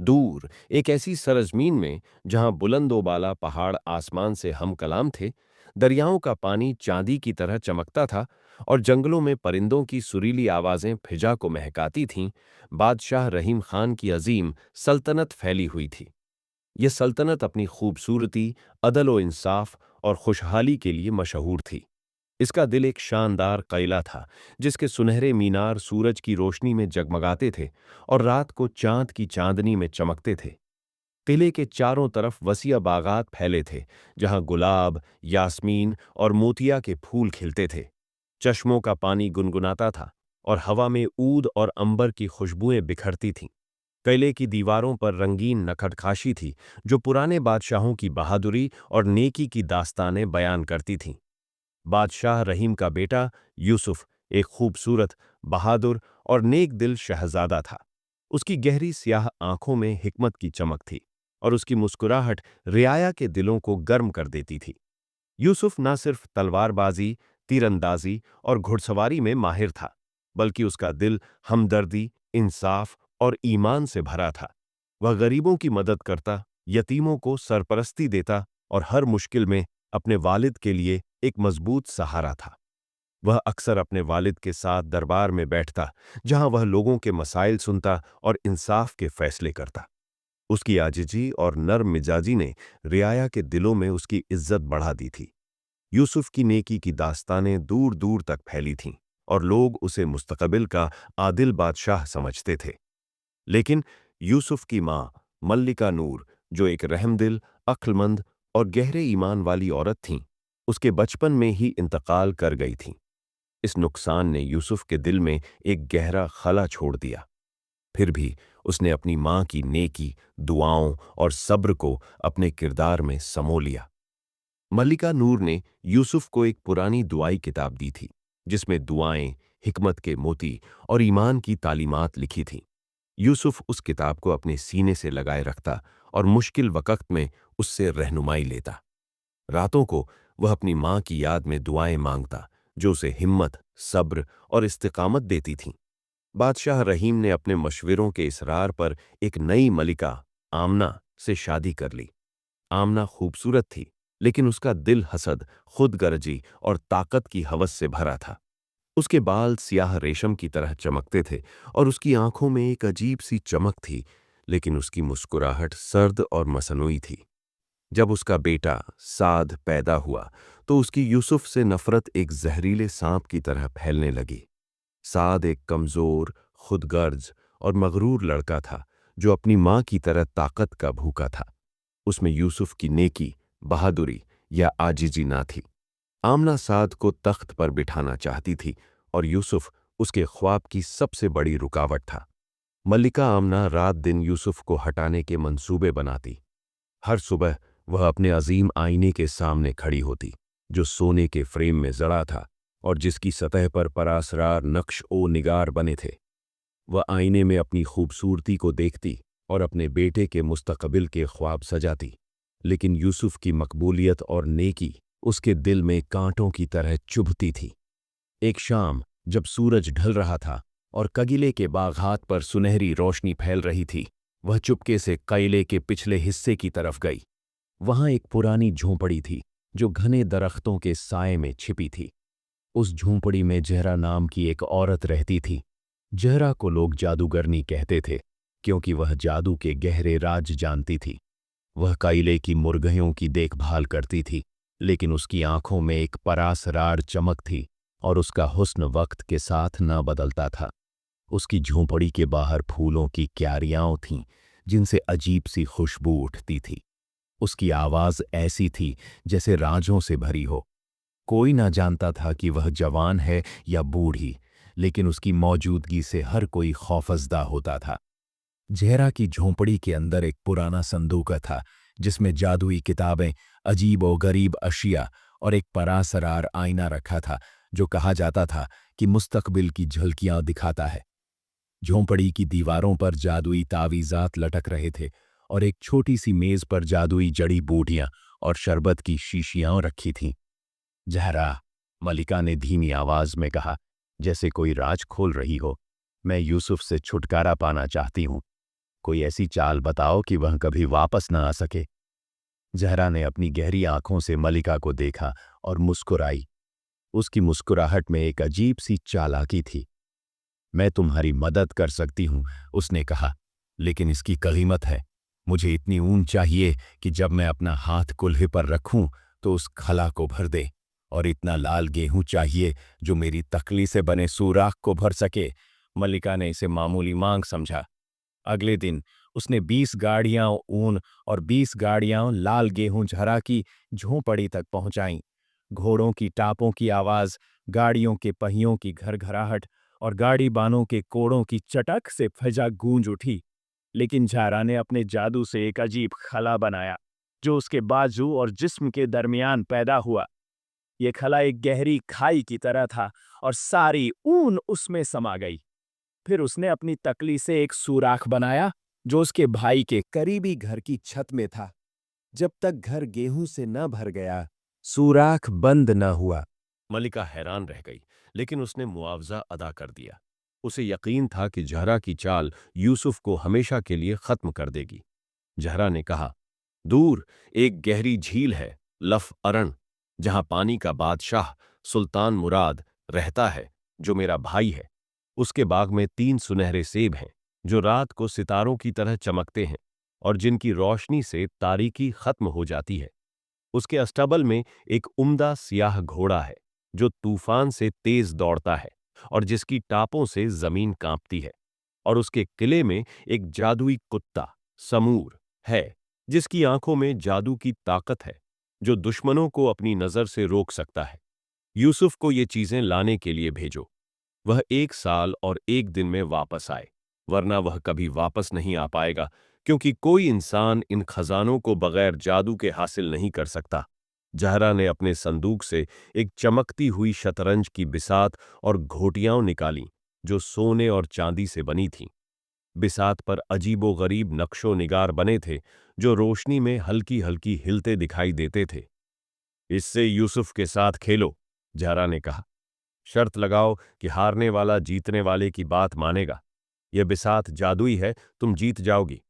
दूर एक ऐसी सरजमीन में जहां बुलंदोबाला पहाड़ आसमान से हम कलाम थे, दरियाओं का पानी चांदी की तरह चमकता था और जंगलों में परिंदों की सुरीली आवाजें फिजा को महकाती थीं, बादशाह रहीम खान की अजीम सल्तनत फैली हुई थी। यह सल्तनत अपनी खूबसूरती, अदल व इंसाफ और खुशहाली के लिए मशहूर थी। इसका दिल एक शानदार किला था, जिसके सुनहरे मीनार सूरज की रोशनी में जगमगाते थे और रात को चांद की चांदनी में चमकते थे। किले के चारों तरफ वसीय बागात फैले थे, जहां गुलाब, यास्मीन और मोतिया के फूल खिलते थे। चश्मों का पानी गुनगुनाता था और हवा में ऊद और अंबर की खुशबुएं बिखरती थीं। किले की दीवारों पर रंगीन नखटखाशी थी, जो पुराने बादशाहों की बहादुरी और नेकी की दास्तानें बयान करती थीं। बादशाह रहीम का बेटा यूसुफ एक खूबसूरत, बहादुर और नेक दिल शहजादा था। उसकी गहरी स्याह आंखों में हिकमत की चमक थी और उसकी मुस्कुराहट रियाया के दिलों को गर्म कर देती थी। यूसुफ न सिर्फ तलवारबाजी, तीरंदाजी और घुड़सवारी में माहिर था, बल्कि उसका दिल हमदर्दी, इंसाफ और ईमान से भरा था। वह गरीबों की मदद करता, यतीमों को सरपरस्ती देता और हर मुश्किल में अपने वालिद के लिए एक मजबूत सहारा था। वह अक्सर अपने वालिद के साथ दरबार में बैठता, जहां वह लोगों के मसाइल सुनता और इंसाफ के फैसले करता। उसकी आजिजी और नर्म मिजाजी ने रियाया के दिलों में उसकी इज्जत बढ़ा दी थी। यूसुफ की नेकी की दास्तानें दूर दूर तक फैली थीं और लोग उसे मुस्तकबिल का आदिल बादशाह समझते थे। लेकिन यूसुफ की मां मल्लिका नूर, जो एक रहमदिल, अक्लमंद और गहरे ईमान वाली औरत थीं, उसके बचपन में ही इंतकाल कर गई थीं। इस नुकसान ने यूसुफ के दिल में एक गहरा खला छोड़ दिया। फिर भी उसने अपनी मां की नेकी, दुआओं और सब्र को अपने किरदार में समो लिया। मल्लिका नूर ने यूसुफ को एक पुरानी दुआई किताब दी थी, जिसमें दुआएं, हिकमत के मोती और ईमान की तालीमात लिखी थीं। यूसुफ उस किताब को अपने सीने से लगाए रखता और मुश्किल वक़्त में उससे रहनुमाई लेता। रातों को वह अपनी मां की याद में दुआएं मांगता, जो उसे हिम्मत, सब्र और इस्तिकामत देती थीं। बादशाह रहीम ने अपने मशविरों के इसरार पर एक नई मलिका, आमना, से शादी कर ली। आमना खूबसूरत थी, लेकिन उसका दिल हसद, खुदगर्जी और ताकत की हवस से भरा था। उसके बाल सियाह रेशम की तरह चमकते थे और उसकी आंखों में एक अजीब सी चमक थी, लेकिन उसकी मुस्कुराहट सर्द और मसनूई थी। जब उसका बेटा साद पैदा हुआ, तो उसकी यूसुफ से नफरत एक जहरीले सांप की तरह फैलने लगी। साद एक कमजोर, खुदगर्ज और मगरूर लड़का था, जो अपनी मां की तरह ताकत का भूखा था। उसमें यूसुफ की नेकी, बहादुरी या आजिजी ना थी। आमना साद को तख्त पर बिठाना चाहती थी और यूसुफ उसके ख्वाब की सबसे बड़ी रुकावट था। मल्लिका आमना रात दिन यूसुफ को हटाने के मंसूबे बनाती। हर सुबह वह अपने अजीम आईने के सामने खड़ी होती, जो सोने के फ्रेम में जड़ा था और जिसकी सतह पर परासरार नक्श ओ निगार बने थे। वह आईने में अपनी खूबसूरती को देखती और अपने बेटे के मुस्तकबिल के ख्वाब सजाती, लेकिन यूसुफ की मकबूलियत और नेकी उसके दिल में कांटों की तरह चुभती थी। एक शाम, जब सूरज ढल रहा था और कगिले के बागात पर सुनहरी रोशनी फैल रही थी, वह चुपके से किले के पिछले हिस्से की तरफ गई। वहां एक पुरानी झोंपड़ी थी, जो घने दरख्तों के साए में छिपी थी। उस झोंपड़ी में जहरा नाम की एक औरत रहती थी। जहरा को लोग जादूगरनी कहते थे, क्योंकि वह जादू के गहरे राज जानती थी। वह काइले की मुर्गियों की देखभाल करती थी, लेकिन उसकी आंखों में एक परासरार चमक थी और उसका हुस्न वक्त के साथ न बदलता था। उसकी झोंपड़ी के बाहर फूलों की क्यारियां थीं, जिनसे अजीब सी खुशबू उठती थी। उसकी आवाज ऐसी थी जैसे राजों से भरी हो। कोई ना जानता था कि वह जवान है या बूढ़ी, लेकिन उसकी मौजूदगी से हर कोई खौफजदा होता था। जहरा की झोंपड़ी के अंदर एक पुराना संदूक था, जिसमें जादुई किताबें, अजीब और गरीब अशिया और एक परासरार आईना रखा था, जो कहा जाता था कि मुस्तकबिल की झलकियां दिखाता है। झोंपड़ी की दीवारों पर जादुई तावीज़ात लटक रहे थे और एक छोटी सी मेज पर जादुई जड़ी बूटियां और शरबत की शीशियां रखी थीं। जहरा, मलिका ने धीमी आवाज में कहा, जैसे कोई राज खोल रही हो, मैं यूसुफ से छुटकारा पाना चाहती हूँ। कोई ऐसी चाल बताओ कि वह कभी वापस ना आ सके। जहरा ने अपनी गहरी आंखों से मलिका को देखा और मुस्कुराई। उसकी मुस्कुराहट में एक अजीब सी चालाकी थी। मैं तुम्हारी मदद कर सकती हूं, उसने कहा, लेकिन इसकी कीमत है। मुझे इतनी ऊन चाहिए कि जब मैं अपना हाथ कुल्हे पर रखूं तो उस खला को भर दे, और इतना लाल गेहूं चाहिए जो मेरी तकली से बने सुराख को भर सके। मल्लिका ने इसे मामूली मांग समझा। अगले दिन उसने 20 गाड़ियां ऊन और 20 गाड़ियां लाल गेहूं झरा की झोंपड़ी तक पहुंचाईं। घोड़ों की टापों की आवाज, गाड़ियों के पहियों की घरघराहट और गाड़ी बानों के कोड़ों की चटक से फजा गूंज उठी। लेकिन झारा ने अपने जादू से एक अजीब खला बनाया, जो उसके बाजू और जिस्म के दरमियान पैदा हुआ। ये खला एक गहरी खाई की तरह था और सारी ऊन उसमें समा गई। फिर उसने अपनी तकली से एक सुराख बनाया, जो उसके भाई के करीबी घर की छत में था। जब तक घर गेहूं से न भर गया, सुराख बंद न हुआ। मलिका हैरान रह गई, लेकिन उसने मुआवजा अदा कर दिया। उसे यकीन था कि जहरा की चाल यूसुफ को हमेशा के लिए खत्म कर देगी। जहरा ने कहा, दूर एक गहरी झील है, लफ अरण, जहां पानी का बादशाह सुल्तान मुराद रहता है, जो मेरा भाई है। उसके बाग में 3 सुनहरे सेब हैं, जो रात को सितारों की तरह चमकते हैं और जिनकी रोशनी से तारीकी खत्म हो जाती है। उसके अस्तबल में एक उम्दा सियाह घोड़ा है, जो तूफान से तेज दौड़ता है और जिसकी टापों से जमीन कांपती है। और उसके किले में एक जादुई कुत्ता समूर है, जिसकी आंखों में जादू की ताकत है, जो दुश्मनों को अपनी नजर से रोक सकता है। यूसुफ को ये चीजें लाने के लिए भेजो। वह 1 साल और 1 दिन में वापस आए, वरना वह कभी वापस नहीं आ पाएगा, क्योंकि कोई इंसान इन खजानों को बगैर जादू के हासिल नहीं कर सकता। जहरा ने अपने संदूक से एक चमकती हुई शतरंज की बिसात और घोटियां निकालीं, जो सोने और चांदी से बनी थीं। बिसात पर अजीबो गरीब नक्शो निगार बने थे, जो रोशनी में हल्की हल्की हिलते दिखाई देते थे। इससे यूसुफ के साथ खेलो, जहरा ने कहा। शर्त लगाओ कि हारने वाला जीतने वाले की बात मानेगा। यह बिसात जादुई है, तुम जीत जाओगी।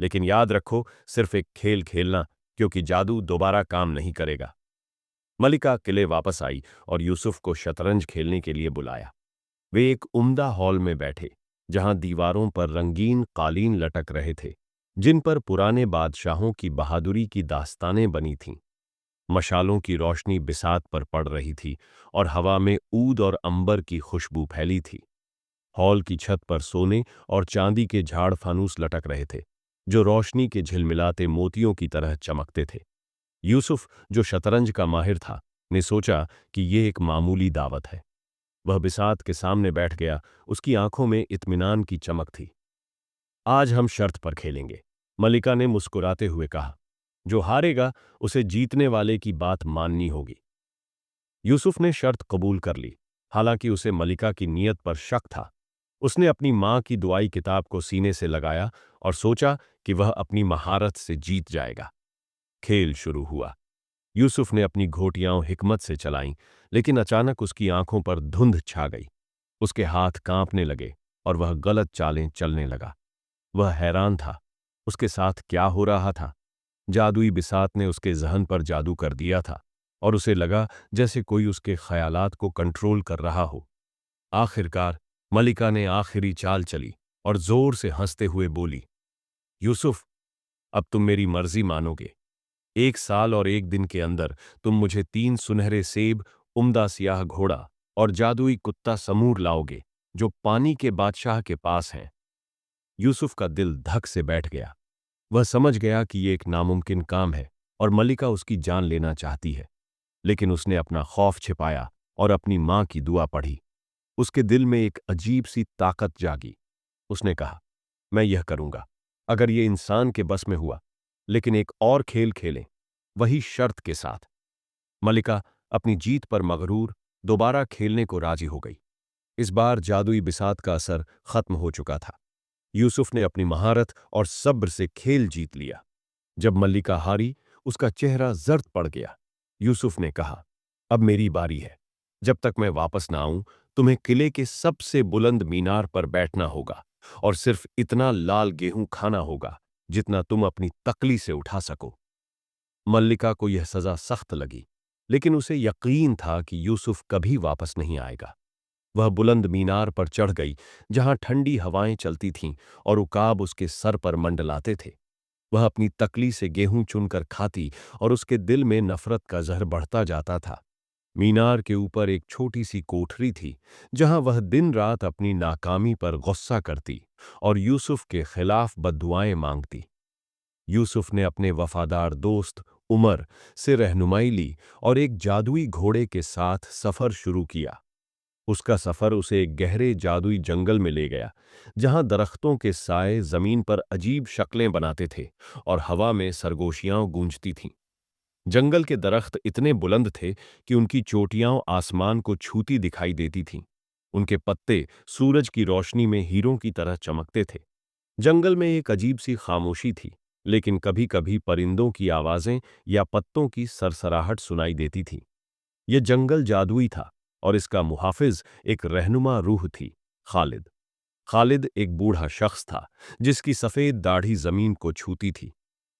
लेकिन याद रखो, सिर्फ एक खेल खेलना, क्योंकि जादू दोबारा काम नहीं करेगा। मलिका किले वापस आई और यूसुफ को शतरंज खेलने के लिए बुलाया। वे एक उम्दा हॉल में बैठे, जहां दीवारों पर रंगीन कालीन लटक रहे थे, जिन पर पुराने बादशाहों की बहादुरी की दास्तानें बनी थीं। मशालों की रोशनी बिसात पर पड़ रही थी और हवा में ऊद और अंबर की खुशबू फैली थी। हॉल की छत पर सोने और चांदी के झाड़ फानूस लटक रहे थे, जो रोशनी के झिलमिलाते मोतियों की तरह चमकते थे। यूसुफ, जो शतरंज का माहिर था, ने सोचा कि ये एक मामूली दावत है। वह बिसात के सामने बैठ गया, उसकी आंखों में इत्मीनान की चमक थी। आज हम शर्त पर खेलेंगे, मलिका ने मुस्कुराते हुए कहा। जो हारेगा उसे जीतने वाले की बात माननी होगी। यूसुफ ने शर्त कबूल कर ली, हालांकि उसे मलिका की नीयत पर शक था। उसने अपनी मां की दुआई किताब को सीने से लगाया और सोचा कि वह अपनी महारत से जीत जाएगा। खेल शुरू हुआ। यूसुफ ने अपनी घोटियां हिकमत से चलाईं, लेकिन अचानक उसकी आंखों पर धुंध छा गई। उसके हाथ कांपने लगे और वह गलत चालें चलने लगा। वह हैरान था, उसके साथ क्या हो रहा था। जादुई बिसात ने उसके जहन पर जादू कर दिया था और उसे लगा जैसे कोई उसके ख्यालात को कंट्रोल कर रहा हो। आखिरकार मलिका ने आखिरी चाल चली और जोर से हंसते हुए बोली, यूसुफ, अब तुम मेरी मर्जी मानोगे। 1 साल और 1 दिन के अंदर तुम मुझे 3 सुनहरे सेब, उम्दा सियाह घोड़ा और जादुई कुत्ता समूर लाओगे, जो पानी के बादशाह के पास हैं। यूसुफ का दिल धक से बैठ गया। वह समझ गया कि यह एक नामुमकिन काम है और मलिका उसकी जान लेना चाहती है। लेकिन उसने अपना खौफ छिपाया और अपनी मां की दुआ पढ़ी। उसके दिल में एक अजीब सी ताकत जागी। उसने कहा, मैं यह करूंगा, अगर ये इंसान के बस में हुआ। लेकिन एक और खेल खेलें, वही शर्त के साथ। मलिका अपनी जीत पर मगरूर दोबारा खेलने को राजी हो गई। इस बार जादुई बिसात का असर खत्म हो चुका था। यूसुफ ने अपनी महारत और सब्र से खेल जीत लिया। जब मल्लिका हारी, उसका चेहरा जर्द पड़ गया। यूसुफ ने कहा, अब मेरी बारी है। जब तक मैं वापस ना आऊं, तुम्हें किले के सबसे बुलंद मीनार पर बैठना होगा और सिर्फ इतना लाल गेहूं खाना होगा जितना तुम अपनी तकली से उठा सको। मल्लिका को यह सजा सख्त लगी, लेकिन उसे यकीन था कि यूसुफ कभी वापस नहीं आएगा। वह बुलंद मीनार पर चढ़ गई, जहां ठंडी हवाएं चलती थीं और उकाब उसके सर पर मंडलाते थे। वह अपनी तकली से गेहूं चुनकर खाती और उसके दिल में नफरत का जहर बढ़ता जाता था। मीनार के ऊपर एक छोटी सी कोठरी थी, जहां वह दिन रात अपनी नाकामी पर गुस्सा करती और यूसुफ के खिलाफ बद्दुआएं मांगती। यूसुफ ने अपने वफादार दोस्त उमर से रहनुमाई ली और एक जादुई घोड़े के साथ सफर शुरू किया। उसका सफर उसे एक गहरे जादुई जंगल में ले गया, जहां दरख्तों के साए जमीन पर अजीब शक्लें बनाते थे और हवा में सरगोशियां गूंजती थीं। जंगल के दरख्त इतने बुलंद थे कि उनकी चोटियां आसमान को छूती दिखाई देती थीं। उनके पत्ते सूरज की रोशनी में हीरों की तरह चमकते थे। जंगल में एक अजीब सी खामोशी थी, लेकिन कभी कभी परिंदों की आवाजें या पत्तों की सरसराहट सुनाई देती थी। यह जंगल जादुई था और इसका मुहाफिज एक रहनुमा रूह थी, खालिद। खालिद एक बूढ़ा शख्स था, जिसकी सफेद दाढ़ी जमीन को छूती थी।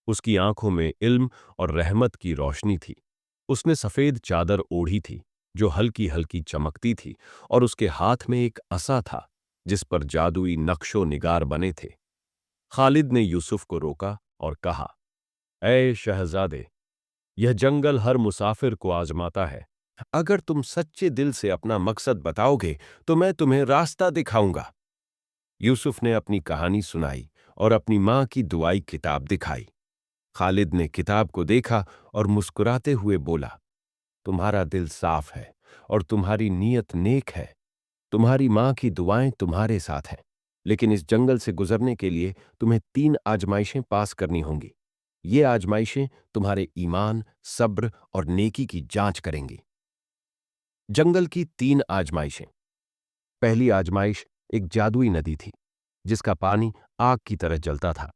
उसकी आंखों में इल्म और रहमत की रोशनी थी। उसने सफेद चादर ओढ़ी थी, जो हल्की हल्की चमकती थी, और उसके हाथ में एक असा था, जिस पर जादुई नक्शो निगार बने थे। खालिद ने यूसुफ को रोका और कहा, ऐ शहजादे, यह जंगल हर मुसाफिर को आजमाता है। अगर तुम सच्चे दिल से अपना मकसद बताओगे तो मैं तुम्हें रास्ता दिखाऊंगा। यूसुफ ने अपनी कहानी सुनाई और अपनी मां की दुआई किताब दिखाई। खालिद ने किताब को देखा और मुस्कुराते हुए बोला, तुम्हारा दिल साफ है और तुम्हारी नीयत नेक है। तुम्हारी मां की दुआएं तुम्हारे साथ हैं, लेकिन इस जंगल से गुजरने के लिए तुम्हें 3 आजमाइशें पास करनी होंगी। ये आजमाइशें तुम्हारे ईमान, सब्र और नेकी की जांच करेंगी। जंगल की 3 आजमाइशें। पहली आजमाइश एक जादुई नदी थी, जिसका पानी आग की तरह जलता था।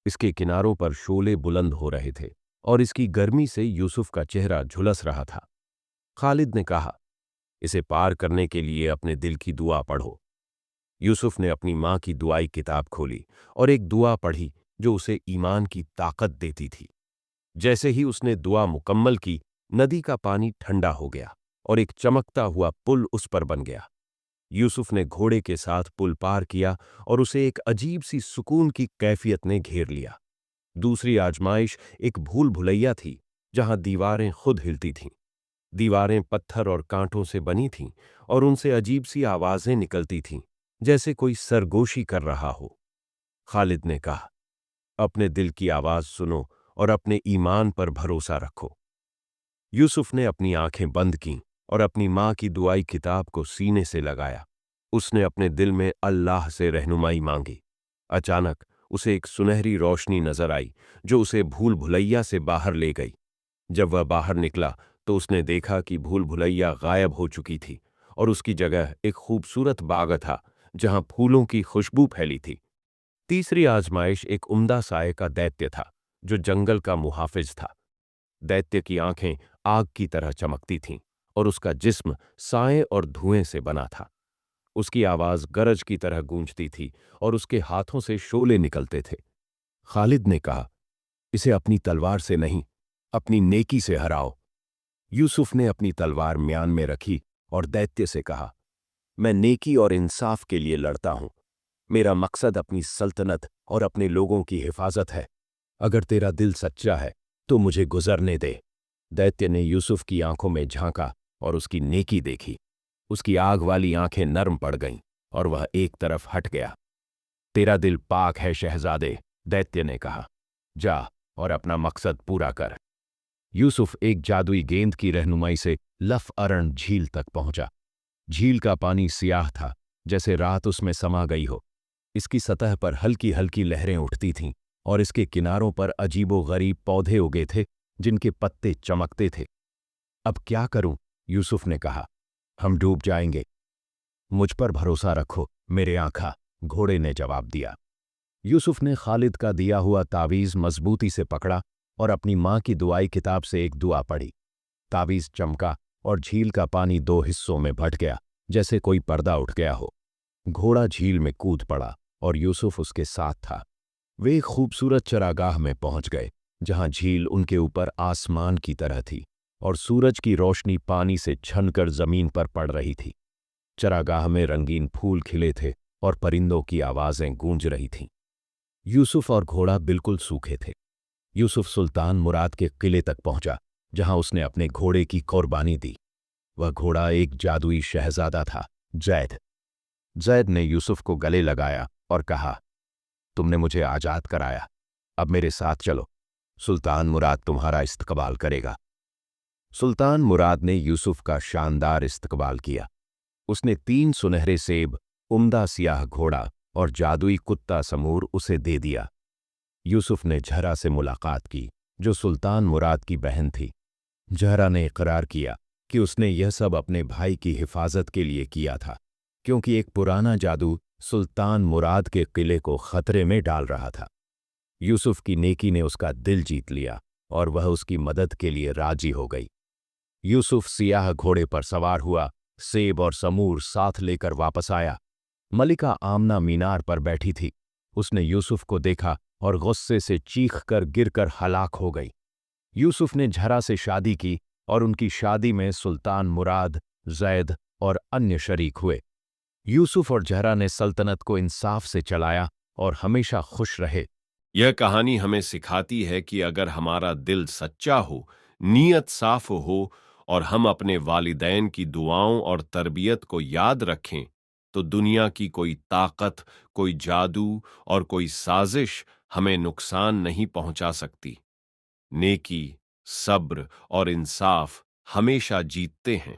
इसके किनारों पर शोले बुलंद हो रहे थे और इसकी गर्मी से यूसुफ का चेहरा झुलस रहा था। खालिद ने कहा, इसे पार करने के लिए अपने दिल की दुआ पढ़ो। यूसुफ ने अपनी मां की दुआई किताब खोली और एक दुआ पढ़ी जो उसे ईमान की ताकत देती थी। जैसे ही उसने दुआ मुकम्मल की, नदी का पानी ठंडा हो गया और एक चमकता हुआ पुल उस पर बन गया। यूसुफ ने घोड़े के साथ पुल पार किया और उसे एक अजीब सी सुकून की कैफियत ने घेर लिया। दूसरी आजमाइश एक भूल भुलैया थी, जहां दीवारें खुद हिलती थीं। दीवारें पत्थर और कांटों से बनी थीं और उनसे अजीब सी आवाजें निकलती थीं, जैसे कोई सरगोशी कर रहा हो। खालिद ने कहा, अपने दिल की आवाज सुनो और अपने ईमान पर भरोसा रखो। यूसुफ ने अपनी आंखें बंद कीं और अपनी मां की दुआई किताब को सीने से लगाया। उसने अपने दिल में अल्लाह से रहनुमाई मांगी। अचानक उसे एक सुनहरी रोशनी नजर आई, जो उसे भूल भुलैया से बाहर ले गई। जब वह बाहर निकला तो उसने देखा कि भूल भुलैया गायब हो चुकी थी और उसकी जगह एक खूबसूरत बाग था, जहां फूलों की खुशबू फैली थी। तीसरी आजमाइश एक उम्दा साये का दैत्य था, जो जंगल का मुहाफिज था। दैत्य की आंखें आग की तरह चमकती थीं और उसका जिस्म साए और धुएं से बना था। उसकी आवाज गरज की तरह गूंजती थी और उसके हाथों से शोले निकलते थे। खालिद ने कहा, इसे अपनी तलवार से नहीं, अपनी नेकी से हराओ। यूसुफ ने अपनी तलवार म्यान में रखी और दैत्य से कहा, मैं नेकी और इंसाफ के लिए लड़ता हूं। मेरा मकसद अपनी सल्तनत और अपने लोगों की हिफाजत है। अगर तेरा दिल सच्चा है तो मुझे गुजरने दे। दैत्य ने यूसुफ की आंखों में झांका और उसकी नेकी देखी। उसकी आग वाली आंखें नर्म पड़ गईं और वह एक तरफ हट गया। तेरा दिल पाक है शहजादे, दैत्य ने कहा। जा और अपना मकसद पूरा कर। यूसुफ एक जादुई गेंद की रहनुमाई से लफ अरण झील तक पहुंचा। झील का पानी सियाह था, जैसे रात उसमें समा गई हो। इसकी सतह पर हल्की हल्की लहरें उठती थीं और इसके किनारों पर अजीबो-गरीब पौधे उगे थे, जिनके पत्ते चमकते थे। अब क्या करूं? यूसुफ ने कहा। हम डूब जाएंगे। मुझ पर भरोसा रखो मेरे आंखा, घोड़े ने जवाब दिया। यूसुफ ने खालिद का दिया हुआ तावीज़ मजबूती से पकड़ा और अपनी मां की दुआई किताब से एक दुआ पढ़ी। तावीज़ चमका और झील का पानी 2 हिस्सों में बंट गया, जैसे कोई पर्दा उठ गया हो। घोड़ा झील में कूद पड़ा और यूसुफ उसके साथ था। वे एक खूबसूरत चरागाह में पहुंच गए, जहां झील उनके ऊपर आसमान की तरह थी और सूरज की रोशनी पानी से छनकर जमीन पर पड़ रही थी। चरागाह में रंगीन फूल खिले थे और परिंदों की आवाजें गूंज रही थीं। यूसुफ और घोड़ा बिल्कुल सूखे थे। यूसुफ सुल्तान मुराद के किले तक पहुंचा, जहां उसने अपने घोड़े की कुर्बानी दी। वह घोड़ा एक जादुई शहजादा था, जैद। जैद ने यूसुफ को गले लगाया और कहा, तुमने मुझे आजाद कराया, अब मेरे साथ चलो। सुल्तान मुराद तुम्हारा इस्तकबाल करेगा। सुल्तान मुराद ने यूसुफ का शानदार इस्तकबाल किया। उसने 3 सुनहरे सेब, उम्दा सियाह घोड़ा और जादुई कुत्ता समूर उसे दे दिया। यूसुफ ने जहरा से मुलाकात की, जो सुल्तान मुराद की बहन थी। जहरा ने इकरार किया कि उसने यह सब अपने भाई की हिफाजत के लिए किया था, क्योंकि एक पुराना जादू सुल्तान मुराद के किले को खतरे में डाल रहा था। यूसुफ की नेकी ने उसका दिल जीत लिया और वह उसकी मदद के लिए राजी हो गई। यूसुफ सियाह घोड़े पर सवार हुआ, सेब और समूर साथ लेकर वापस आया। मलिका आमना मीनार पर बैठी थी। उसने यूसुफ को देखा और गुस्से से चीखकर गिरकर हलाक हो गई। यूसुफ ने जहरा से शादी की और उनकी शादी में सुल्तान मुराद, जैद और अन्य शरीक हुए। यूसुफ और जहरा ने सल्तनत को इंसाफ से चलाया और हमेशा खुश रहे। यह कहानी हमें सिखाती है कि अगर हमारा दिल सच्चा हो, नीयत साफ हो और हम अपने वालिदैन की दुआओं और तरबियत को याद रखें, तो दुनिया की कोई ताकत, कोई जादू और कोई साजिश हमें नुकसान नहीं पहुंचा सकती। नेकी, सब्र और इंसाफ हमेशा जीतते हैं।